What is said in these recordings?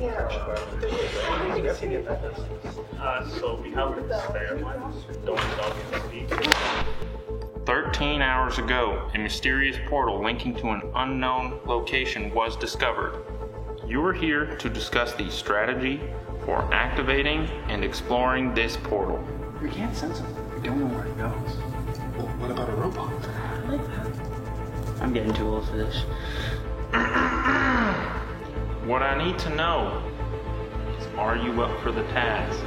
So we have a spare one. Don't dog in the speak. 13 hours ago, a mysterious portal linking to an unknown location was discovered. You are here to discuss the strategy for activating and exploring this portal. We can't sense it. We don't know where it goes. Well, what about a robot? I like that. I'm getting too old for this. What I need to know is, are you up for the task?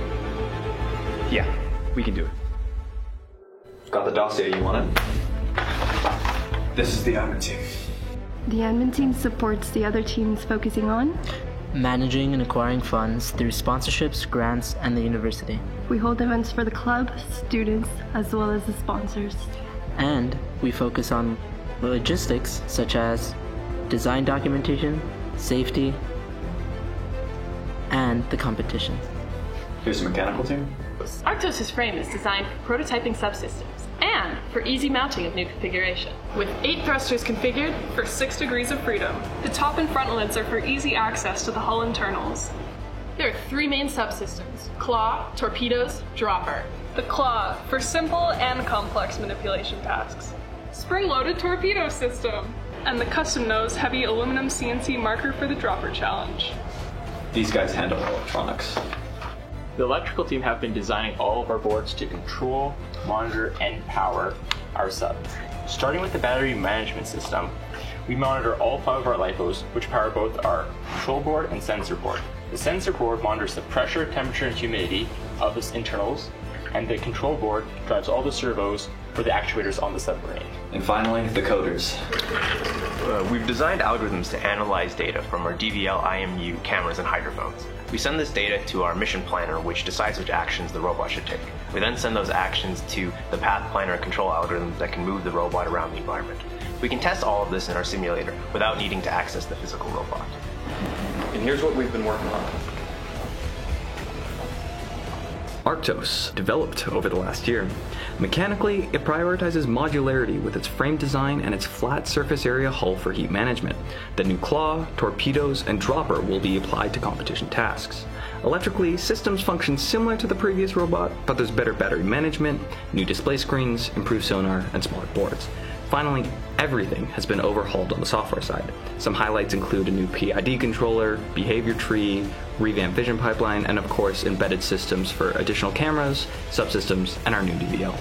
Yeah, we can do it. Got the dossier you wanted? This is the admin team. The admin team supports the other teams focusing on managing and acquiring funds through sponsorships, grants, and the university. We hold events for the club, students, as well as the sponsors. And we focus on logistics such as design documentation, safety, and the competition. Here's the mechanical team. Arctos' frame is designed for prototyping subsystems and for easy mounting of new configuration. With 8 thrusters configured for 6 degrees of freedom, the top and front lids are for easy access to the hull internals. There are 3 main subsystems: claw, torpedoes, dropper. The claw for simple and complex manipulation tasks. Spring-loaded torpedo system. And the custom nose heavy aluminum CNC marker for the dropper challenge. These guys handle electronics. The electrical team have been designing all of our boards to control, monitor, and power our sub. Starting with the battery management system, we monitor all 5 of our LiPos, which power both our control board and sensor board. The sensor board monitors the pressure, temperature, and humidity of its internals, and the control board drives all the servos for the actuators on the submarine. And finally, the coders. We've designed algorithms to analyze data from our DVL IMU cameras and hydrophones. We send this data to our mission planner, which decides which actions the robot should take. We then send those actions to the path planner and control algorithms that can move the robot around the environment. We can test all of this in our simulator without needing to access the physical robot. And here's what we've been working on. Arctos, developed over the last year. Mechanically, it prioritizes modularity with its frame design and its flat surface area hull for heat management. The new claw, torpedoes, and dropper will be applied to competition tasks. Electrically, systems function similar to the previous robot, but there's better battery management, new display screens, improved sonar, and smaller boards. Finally, everything has been overhauled on the software side. Some highlights include a new PID controller, behavior tree, revamped vision pipeline, and of course embedded systems for additional cameras, subsystems, and our new DVL.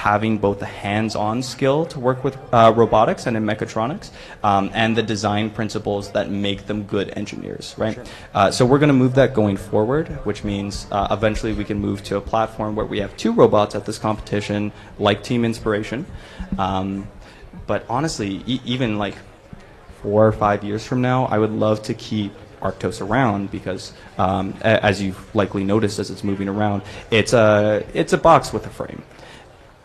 having both the hands-on skill to work with robotics and in mechatronics, and the design principles that make them good engineers, right? Sure. So we're going to move that going forward, which means eventually we can move to a platform where we have 2 robots at this competition, like Team Inspiration. But honestly, even like 4 or 5 years from now, I would love to keep Arctos around because, as you've likely noticed as it's moving around, it's a box with a frame,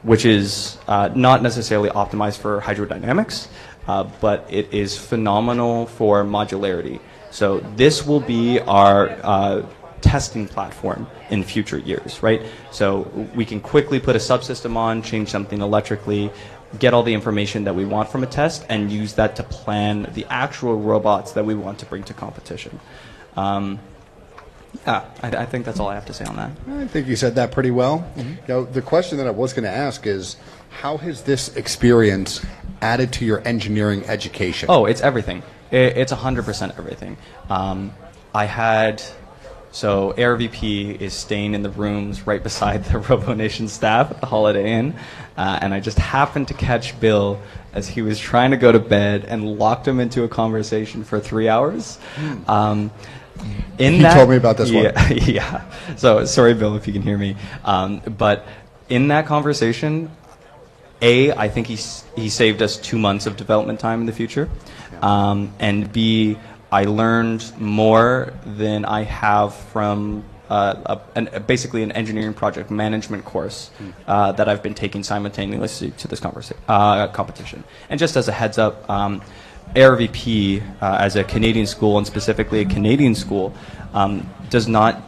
which is not necessarily optimized for hydrodynamics, but it is phenomenal for modularity. So this will be our testing platform in future years, right? So we can quickly put a subsystem on, change something electrically, get all the information that we want from a test, and use that to plan the actual robots that we want to bring to competition. I think that's all I have to say on that. I think you said that pretty well. Now, the question that I was going to ask is, how has this experience added to your engineering education? Oh, it's everything. It's 100% everything. So AirVP is staying in the rooms right beside the RoboNation staff at the Holiday Inn, and I just happened to catch Bill as he was trying to go to bed and locked him into a conversation for 3 hours. He told me about this one. Yeah. So sorry, Bill, if you can hear me. But in that conversation, I think he saved us 2 months of development time in the future, and B, I learned more than I have from basically an engineering project management course that I've been taking simultaneously to this competition. And just as a heads up, AirVP, as a Canadian school, and specifically a Canadian school, does not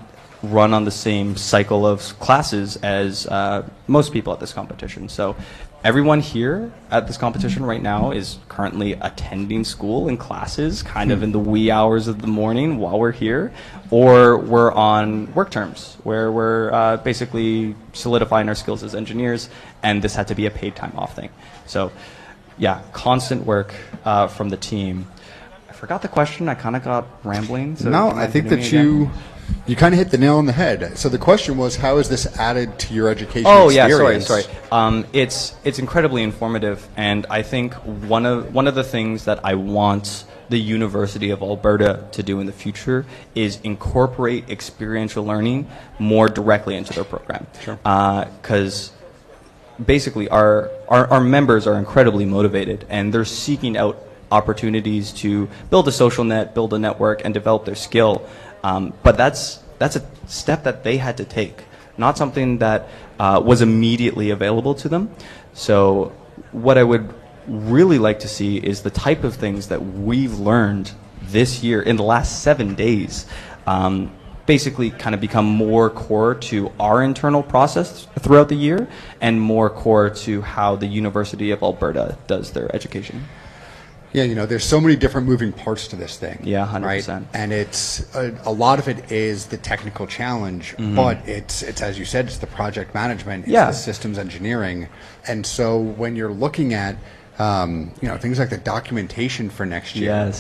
run on the same cycle of classes as most people at this competition. So everyone here at this competition right now is currently attending school and classes kind of in the wee hours of the morning while we're here, or we're on work terms where we're basically solidifying our skills as engineers, and this had to be a paid time off thing. So yeah, constant work from the team. I forgot the question. I kind of got rambling. So no, I think that you kind of hit the nail on the head. So the question was, how has this added to your education experience? Sorry. It's incredibly informative, and I think one of the things that I want the University of Alberta to do in the future is incorporate experiential learning more directly into their program. Sure. Because basically our members are incredibly motivated, and they're seeking out opportunities to build a social net, build a network, and develop their skill. But that's a step that they had to take, not something that was immediately available to them. So what I would really like to see is the type of things that we've learned this year in the last 7 days basically kind of become more core to our internal process throughout the year and more core to how the University of Alberta does their education. Yeah, there's so many different moving parts to this thing. Yeah, 100%. Right? And it's a lot of it is the technical challenge, but it's as you said, it's the project management, it's the systems engineering. And so when you're looking at things like the documentation for next year,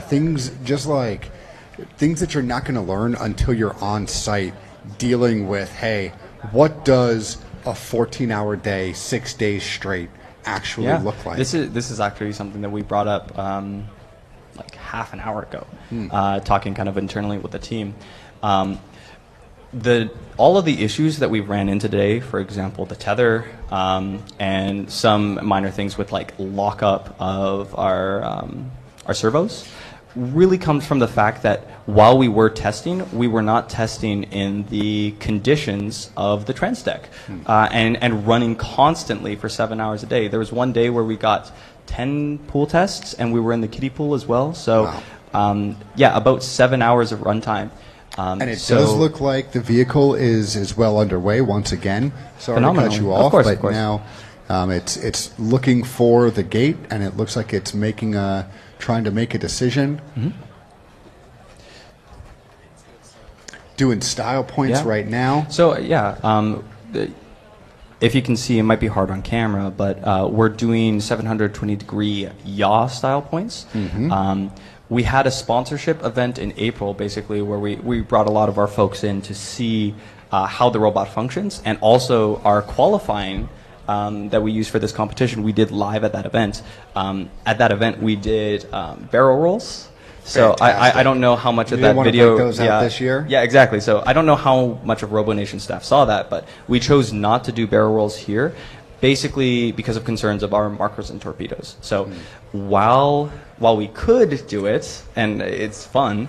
things that you're not going to learn until you're on site dealing with, hey, what does a 14-hour day, 6 days straight actually look like? This is actually something that we brought up like half an hour ago, talking kind of internally with the team. All of the issues that we ran into today, for example, the tether, and some minor things with like lockup of our servos, really comes from the fact that while we were testing, we were not testing in the conditions of the Transdeck, and running constantly for 7 hours a day. There was one day where we got 10 pool tests, and we were in the kiddie pool as well. So, about 7 hours of runtime. And it does look like the vehicle is well underway once again. Sorry to cut you off, of course. Now it's looking for the gate, and it looks like it's trying to make a decision. Doing style points right now. So if you can see, it might be hard on camera, but we're doing 720-degree yaw style points. We had a sponsorship event in April, basically, where we brought a lot of our folks in to see how the robot functions, and also are qualifying that we used for this competition, we did live at that event. At that event, we did barrel rolls. So I don't know how much of that video. Break those out this year? Yeah, exactly. So I don't know how much of RoboNation staff saw that, but we chose not to do barrel rolls here, basically because of concerns of our markers and torpedoes. So while we could do it, and it's fun,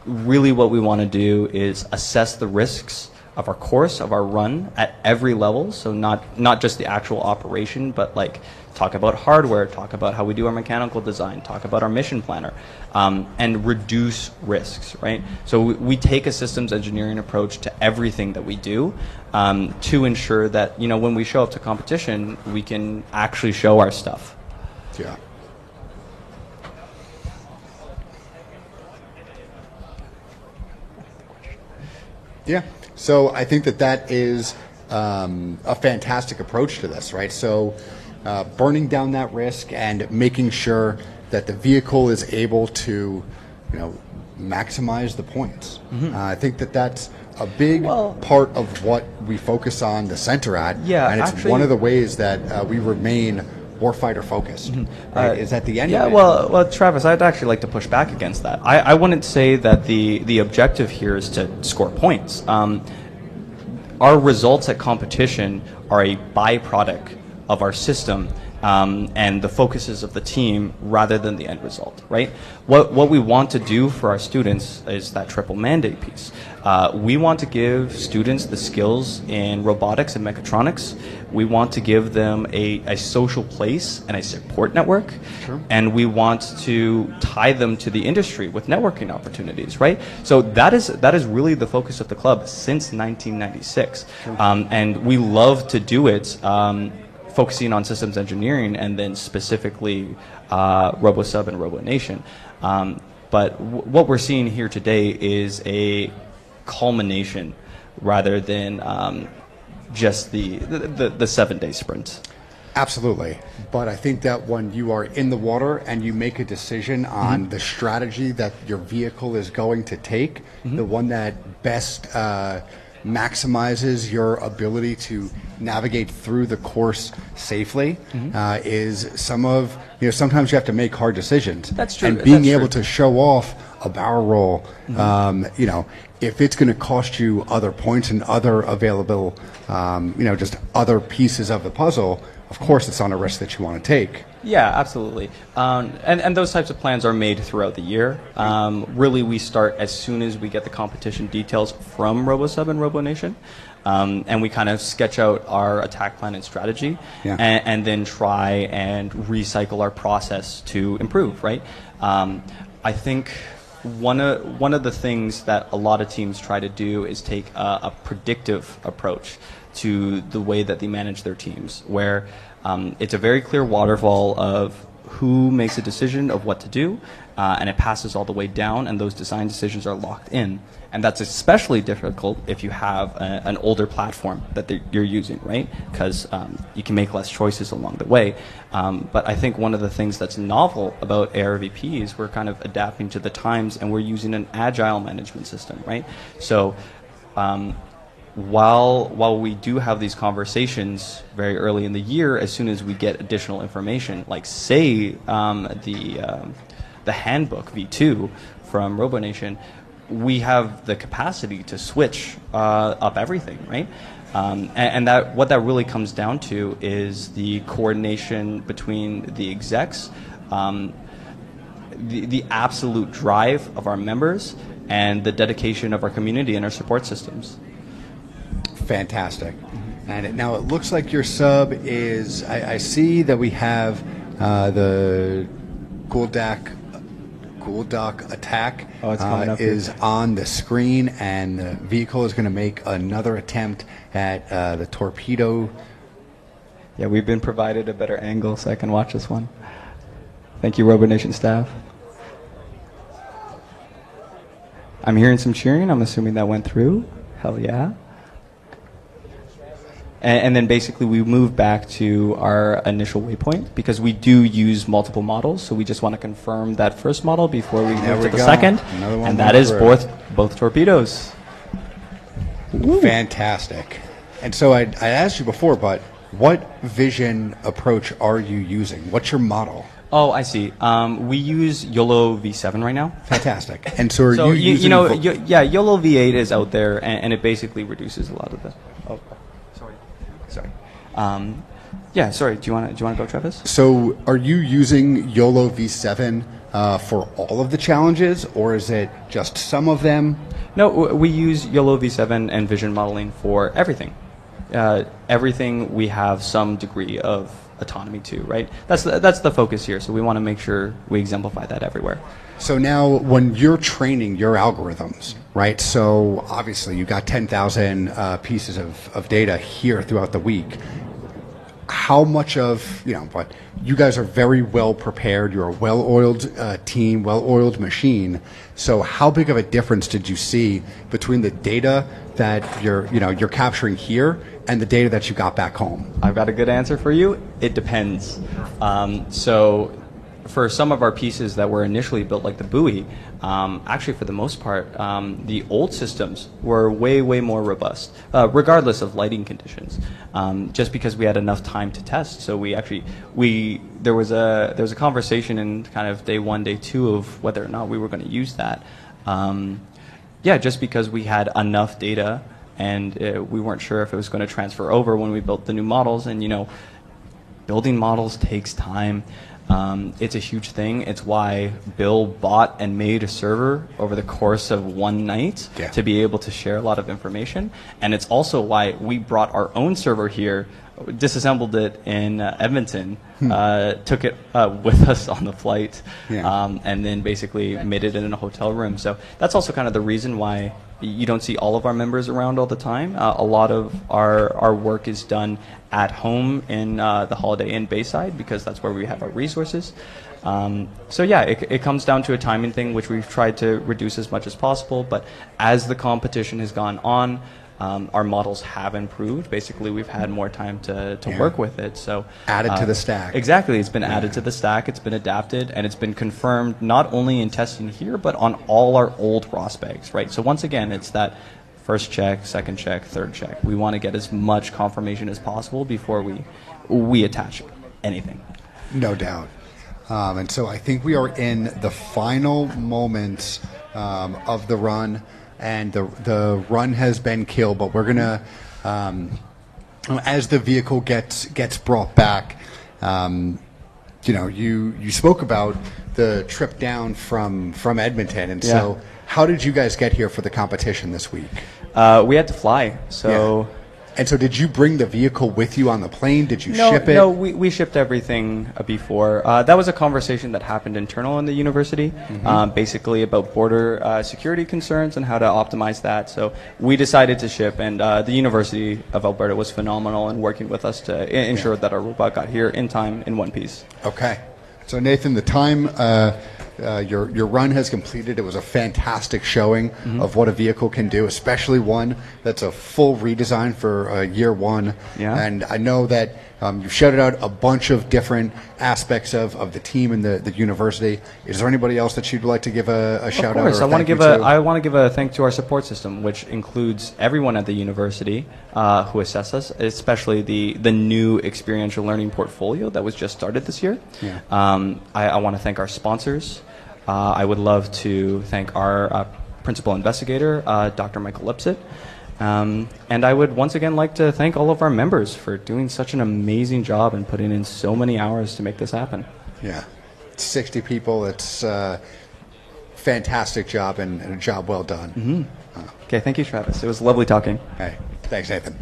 really what we want to do is assess the risks of our course, of our run at every level. So not just the actual operation, but like talk about hardware, talk about how we do our mechanical design, talk about our mission planner, and reduce risks, right? So we take a systems engineering approach to everything that we do to ensure that, you know, when we show up to competition, we can actually show our stuff. Yeah. Yeah. So I think that is a fantastic approach to this, right? So burning down that risk and making sure that the vehicle is able to, you know, maximize the points. I think that's a big part of what we focus on the center at. Yeah, and it's actually, one of the ways that we remain warfighter focused. Right? Is at the end yeah, of it. well, Travis, I'd actually like to push back against that. I wouldn't say that the objective here is to score points. Our results at competition are a byproduct of our system and the focuses of the team rather than the end result, right? What we want to do for our students is that triple mandate piece. We want to give students the skills in robotics and mechatronics. We want to give them a social place and a support network. Sure. And we want to tie them to the industry with networking opportunities, right? So that is really the focus of the club since 1996. Sure. And we love to do it focusing on systems engineering and then specifically RoboSub and RoboNation. But what we're seeing here today is a culmination rather than just the 7-day sprint. Absolutely. But I think that when you are in the water and you make a decision on the strategy that your vehicle is going to take, the one that best maximizes your ability to navigate through the course safely is sometimes you have to make hard decisions. That's true. And being able to show off a barrel roll, you know, if it's going to cost you other points and other available, you know, just other pieces of the puzzle, of course it's on a risk that you want to take. Yeah, absolutely. And those types of plans are made throughout the year. Really, we start as soon as we get the competition details from RoboSub and RoboNation. And we kind of sketch out our attack plan and strategy, and then try and recycle our process to improve, right? I think one of the things that a lot of teams try to do is take a predictive approach to the way that they manage their teams, where it's a very clear waterfall of who makes a decision of what to do, and it passes all the way down, and those design decisions are locked in. And that's especially difficult if you have an older platform that you're using, right? Because you can make less choices along the way. But I think one of the things that's novel about ARVP is we're kind of adapting to the times, and we're using an agile management system, right? So while we do have these conversations very early in the year, as soon as we get additional information, like say the handbook V2 from RoboNation, we have the capacity to switch up everything, right? And that what that really comes down to is the coordination between the execs, the absolute drive of our members, and the dedication of our community and our support systems. Fantastic. And now it looks like your sub is, I see that we have the Guldak attack is on the screen, and the vehicle is going to make another attempt at the torpedo. Yeah, we've been provided a better angle so I can watch this one. Thank you, RoboNation staff. I'm hearing some cheering. I'm assuming that went through. Hell yeah. And then basically we move back to our initial waypoint because we do use multiple models, so we just want to confirm that first model before we move to the second, and that is both torpedoes. Fantastic. And so I asked you before, but What vision approach are you using? What's your model? Oh, I see. We use YOLO V7 right now. Fantastic. And so are you using... YOLO V8 is out there, and it basically reduces a lot of the... Oh, sorry. Sorry. Do you want to go, Travis? So are you using YOLO V7 for all of the challenges, or is it just some of them? No, we use YOLO V7 and vision modeling for everything. Everything we have some degree of autonomy to, right? That's the focus here. So we want to make sure we exemplify that everywhere. So now when you're training your algorithms, right? So obviously you got 10,000 pieces of data here throughout the week. How much of, but you guys are very well prepared. You're a well-oiled team, well-oiled machine. So how big of a difference did you see between the data that you're capturing here and the data that you got back home? I've got a good answer for you. It depends. So for some of our pieces that were initially built, like the buoy, actually for the most part, the old systems were way, way more robust, regardless of lighting conditions, just because we had enough time to test. So there was a conversation in kind of day 1, day 2 of whether or not we were going to use that. Just because we had enough data and we weren't sure if it was going to transfer over when we built the new models. And building models takes time. It's a huge thing. It's why Bill bought and made a server over the course of one night to be able to share a lot of information. And it's also why we brought our own server here, disassembled it in Edmonton, took it with us on the flight, and then basically made it in a hotel room. So that's also kind of the reason why you don't see all of our members around all the time. A lot of our work is done at home in the Holiday Inn Bayside, because that's where we have our resources. It comes down to a timing thing, which we've tried to reduce as much as possible. But as the competition has gone on, our models have improved. Basically, we've had more time to work with it. So added to the stack. Exactly. It's been added to the stack. It's been adapted, and it's been confirmed not only in testing here, but on all our old prospects, right? So once again, it's that first check, second check, third check. We want to get as much confirmation as possible before we attach anything. No doubt. And so I think we are in the final moments of the run. And the run has been killed, but we're gonna, as the vehicle gets brought back, you spoke about the trip down from Edmonton, and so how did you guys get here for the competition this week? We had to fly, so. Yeah. And so did you bring the vehicle with you on the plane? Did you ship it? No, we shipped everything before. That was a conversation that happened internal in the university, basically about border security concerns and how to optimize that. So we decided to ship, and the University of Alberta was phenomenal in working with us to ensure that our robot got here in time, in one piece. Okay. So Nathan, the time your run has completed. It was a fantastic showing of what a vehicle can do, especially one that's a full redesign for year one. Yeah. And I know that you've shouted out a bunch of different aspects of the team and the university. Is there anybody else that you'd like to give a shout out? Of course, I want to give a thank to our support system, which includes everyone at the university who assess us, especially the new experiential learning portfolio that was just started this year. Yeah. I want to thank our sponsors. I would love to thank our principal investigator, Dr. Michael Lipset. And I would once again like to thank all of our members for doing such an amazing job and putting in so many hours to make this happen. Yeah, 60 people. It's a fantastic job and a job well done. Okay, thank you, Travis. It was lovely talking. Hey, thanks, Nathan.